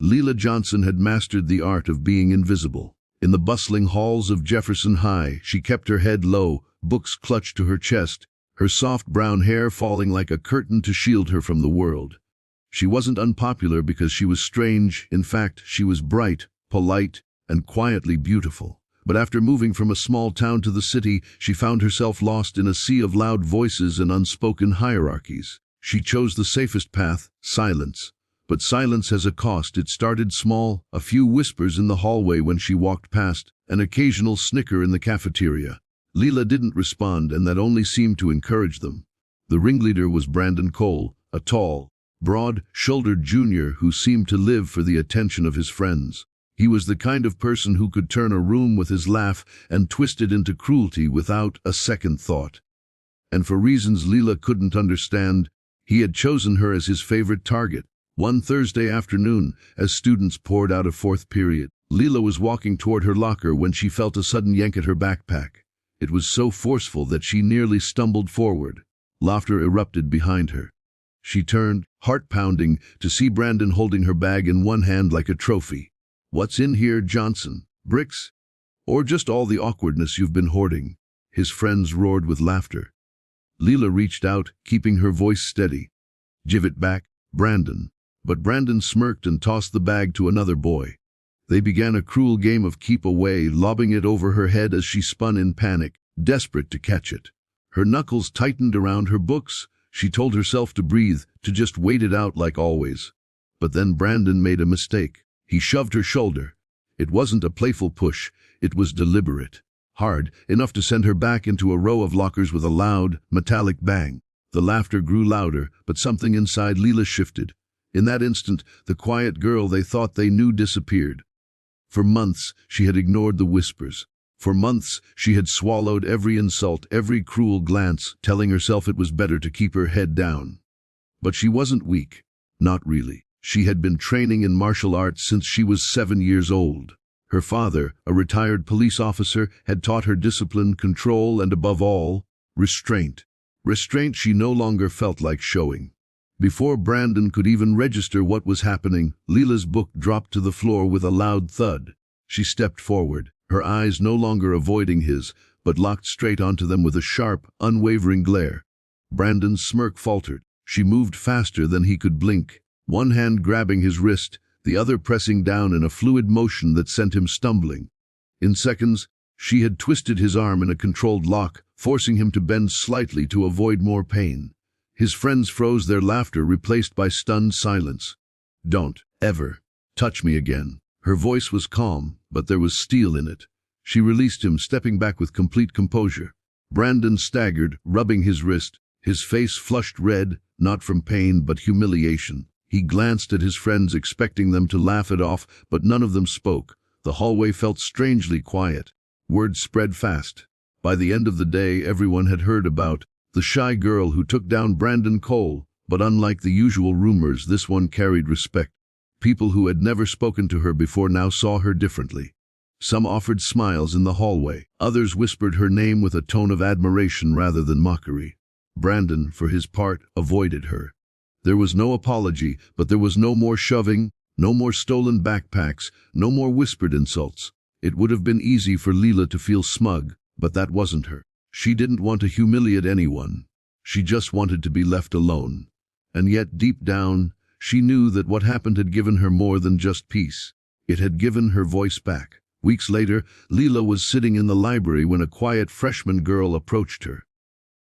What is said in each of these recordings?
Leela Johnson had mastered the art of being invisible. In the bustling halls of Jefferson High, she kept her head low, books clutched to her chest, her soft brown hair falling like a curtain to shield her from the world. She wasn't unpopular because she was strange. In fact, she was bright, polite, and quietly beautiful. But after moving from a small town to the city, she found herself lost in a sea of loud voices and unspoken hierarchies. She chose the safest path, silence. But silence has a cost. It started small, a few whispers in the hallway when she walked past, an occasional snicker in the cafeteria. Leela didn't respond, and that only seemed to encourage them. The ringleader was Brandon Cole, a tall, broad-shouldered junior who seemed to live for the attention of his friends. He was the kind of person who could turn a room with his laugh and twist it into cruelty without a second thought. And for reasons Leela couldn't understand, he had chosen her as his favorite target. One Thursday afternoon, as students poured out of fourth period, Leela was walking toward her locker when she felt a sudden yank at her backpack. It was so forceful that she nearly stumbled forward. Laughter erupted behind her. She turned, heart pounding, to see Brandon holding her bag in one hand like a trophy. "What's in here, Johnson? Bricks? Or just all the awkwardness you've been hoarding?" His friends roared with laughter. Leela reached out, keeping her voice steady. "Give it back, Brandon." But Brandon smirked and tossed the bag to another boy. They began a cruel game of keep away, lobbing it over her head as she spun in panic, desperate to catch it. Her knuckles tightened around her books. She told herself to breathe, to just wait it out like always. But then Brandon made a mistake. He shoved her shoulder. It wasn't a playful push, it was deliberate. Hard, enough to send her back into a row of lockers with a loud, metallic bang. The laughter grew louder, but something inside Leela shifted. In that instant, the quiet girl they thought they knew disappeared. For months, she had ignored the whispers. For months, she had swallowed every insult, every cruel glance, telling herself it was better to keep her head down. But she wasn't weak. Not really. She had been training in martial arts since she was 7 years old. Her father, a retired police officer, had taught her discipline, control, and above all, restraint. Restraint she no longer felt like showing. Before Brandon could even register what was happening, Leela's book dropped to the floor with a loud thud. She stepped forward, her eyes no longer avoiding his, but locked straight onto them with a sharp, unwavering glare. Brandon's smirk faltered. She moved faster than he could blink, one hand grabbing his wrist, the other pressing down in a fluid motion that sent him stumbling. In seconds, she had twisted his arm in a controlled lock, forcing him to bend slightly to avoid more pain. His friends froze, their laughter replaced by stunned silence. "Don't ever touch me again." Her voice was calm, but there was steel in it. She released him, stepping back with complete composure. Brandon staggered, rubbing his wrist, his face flushed red, not from pain but humiliation. He glanced at his friends, expecting them to laugh it off, but none of them spoke. The hallway felt strangely quiet. Word spread fast. By the end of the day, everyone had heard about the shy girl who took down Brandon Cole, but unlike the usual rumors, this one carried respect. People who had never spoken to her before now saw her differently. Some offered smiles in the hallway. Others whispered her name with a tone of admiration rather than mockery. Brandon, for his part, avoided her. There was no apology, but there was no more shoving, no more stolen backpacks, no more whispered insults. It would have been easy for Leela to feel smug, but that wasn't her. She didn't want to humiliate anyone. She just wanted to be left alone. And yet, deep down, she knew that what happened had given her more than just peace. It had given her voice back. Weeks later, Leela was sitting in the library when a quiet freshman girl approached her.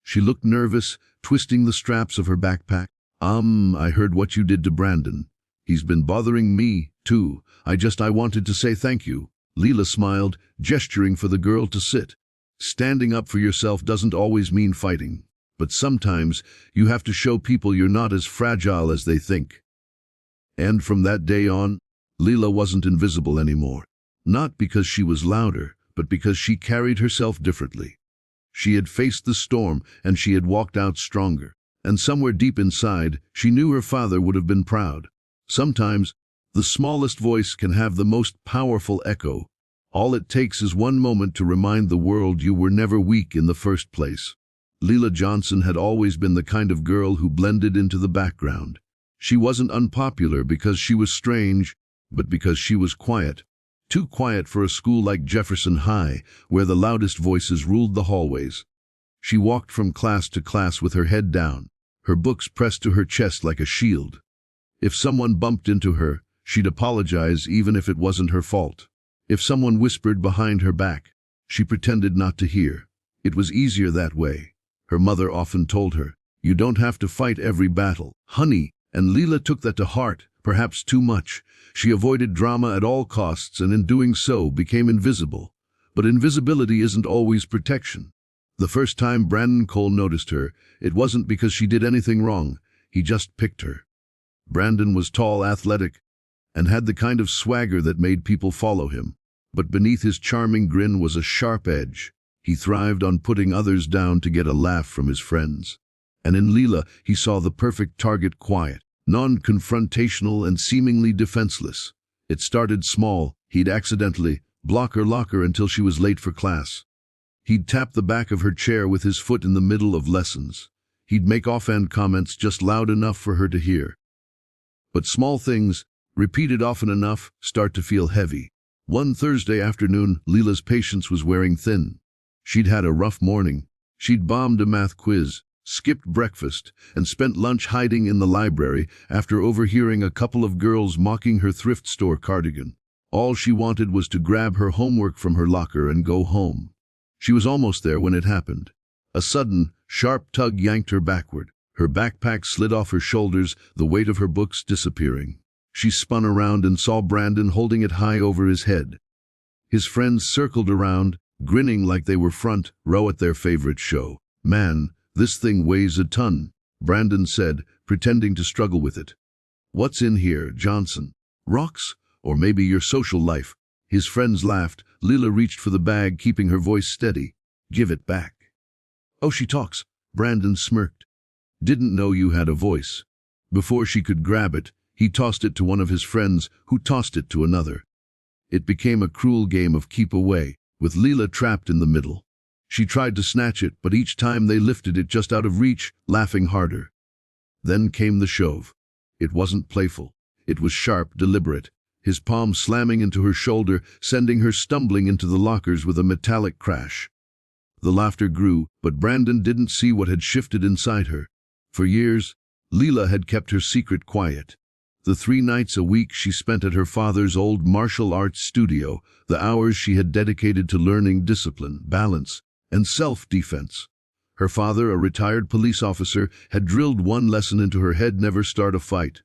She looked nervous, twisting the straps of her backpack. I heard what you did to Brandon. He's been bothering me, too. I wanted to say thank you." Leela smiled, gesturing for the girl to sit. Standing up for yourself doesn't always mean fighting. But sometimes, you have to show people you're not as fragile as they think. And from that day on, Leela wasn't invisible anymore. Not because she was louder, but because she carried herself differently. She had faced the storm, and she had walked out stronger. And somewhere deep inside, she knew her father would have been proud. Sometimes, the smallest voice can have the most powerful echo. All it takes is one moment to remind the world you were never weak in the first place. Leela Johnson had always been the kind of girl who blended into the background. She wasn't unpopular because she was strange, but because she was quiet. Too quiet for a school like Jefferson High, where the loudest voices ruled the hallways. She walked from class to class with her head down, her books pressed to her chest like a shield. If someone bumped into her, she'd apologize even if it wasn't her fault. If someone whispered behind her back, she pretended not to hear. It was easier that way. Her mother often told her, "You don't have to fight every battle, honey," and Leela took that to heart, perhaps too much. She avoided drama at all costs and in doing so became invisible. But invisibility isn't always protection. The first time Brandon Cole noticed her, it wasn't because she did anything wrong. He just picked her. Brandon was tall, athletic, and had the kind of swagger that made people follow him. But beneath his charming grin was a sharp edge. He thrived on putting others down to get a laugh from his friends. And in Leela, he saw the perfect target, quiet, non-confrontational and seemingly defenseless. It started small. He'd accidentally block her locker until she was late for class. He'd tap the back of her chair with his foot in the middle of lessons. He'd make offhand comments just loud enough for her to hear. But small things, repeated often enough, start to feel heavy. One Thursday afternoon, Leela's patience was wearing thin. She'd had a rough morning. She'd bombed a math quiz, skipped breakfast, and spent lunch hiding in the library after overhearing a couple of girls mocking her thrift store cardigan. All she wanted was to grab her homework from her locker and go home. She was almost there when it happened. A sudden, sharp tug yanked her backward. Her backpack slid off her shoulders, the weight of her books disappearing. She spun around and saw Brandon holding it high over his head. His friends circled around, grinning like they were front row at their favorite show. "Man, this thing weighs a ton," Brandon said, pretending to struggle with it. "What's in here, Johnson? Rocks? Or maybe your social life?" His friends laughed. Leela reached for the bag, keeping her voice steady. "Give it back." "Oh, she talks," Brandon smirked. "Didn't know you had a voice." Before she could grab it, he tossed it to one of his friends, who tossed it to another. It became a cruel game of keep away, with Leela trapped in the middle. She tried to snatch it, but each time they lifted it just out of reach, laughing harder. Then came the shove. It wasn't playful. It was sharp, deliberate, his palm slamming into her shoulder, sending her stumbling into the lockers with a metallic crash. The laughter grew, but Brandon didn't see what had shifted inside her. For years, Leela had kept her secret quiet. The 3 nights a week she spent at her father's old martial arts studio, the hours she had dedicated to learning discipline, balance, and self-defense. Her father, a retired police officer, had drilled one lesson into her head: never start a fight,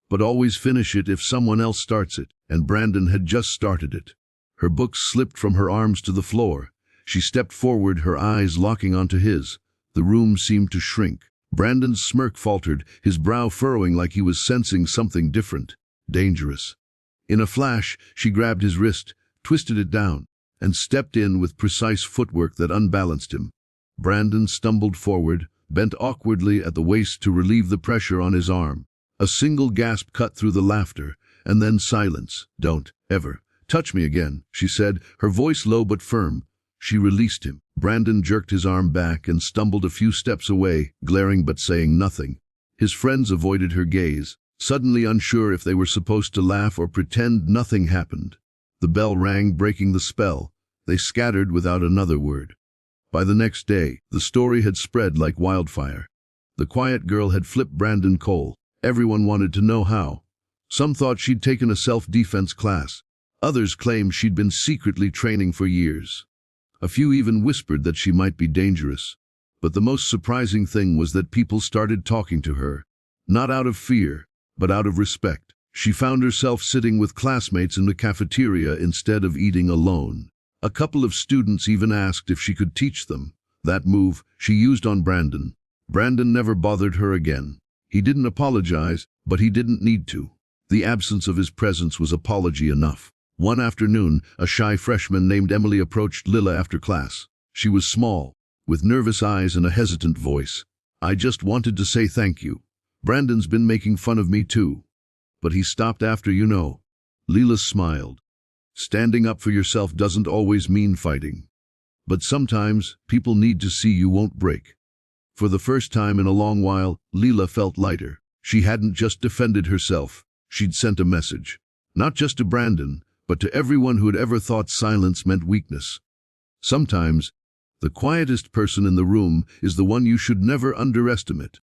but always finish it if someone else starts it, and Brandon had just started it. Her books slipped from her arms to the floor. She stepped forward, her eyes locking onto his. The room seemed to shrink. Brandon's smirk faltered, his brow furrowing like he was sensing something different, dangerous. In a flash, she grabbed his wrist, twisted it down, and stepped in with precise footwork that unbalanced him. Brandon stumbled forward, bent awkwardly at the waist to relieve the pressure on his arm. A single gasp cut through the laughter, and then silence. "Don't ever touch me again," she said, her voice low but firm. She released him. Brandon jerked his arm back and stumbled a few steps away, glaring but saying nothing. His friends avoided her gaze, suddenly unsure if they were supposed to laugh or pretend nothing happened. The bell rang, breaking the spell. They scattered without another word. By the next day, the story had spread like wildfire. The quiet girl had flipped Brandon Cole. Everyone wanted to know how. Some thought she'd taken a self-defense class. Others claimed she'd been secretly training for years. A few even whispered that she might be dangerous. But the most surprising thing was that people started talking to her, not out of fear, but out of respect. She found herself sitting with classmates in the cafeteria instead of eating alone. A couple of students even asked if she could teach them. That move she used on Brandon. Brandon never bothered her again. He didn't apologize, but he didn't need to. The absence of his presence was apology enough. One afternoon, a shy freshman named Emily approached Leela after class. She was small, with nervous eyes and a hesitant voice. "I just wanted to say thank you. Brandon's been making fun of me too. But he stopped after, you know." Leela smiled. Standing up for yourself doesn't always mean fighting. But sometimes, people need to see you won't break. For the first time in a long while, Leela felt lighter. She hadn't just defended herself. She'd sent a message. Not just to Brandon, but to everyone who had ever thought silence meant weakness. Sometimes, the quietest person in the room is the one you should never underestimate.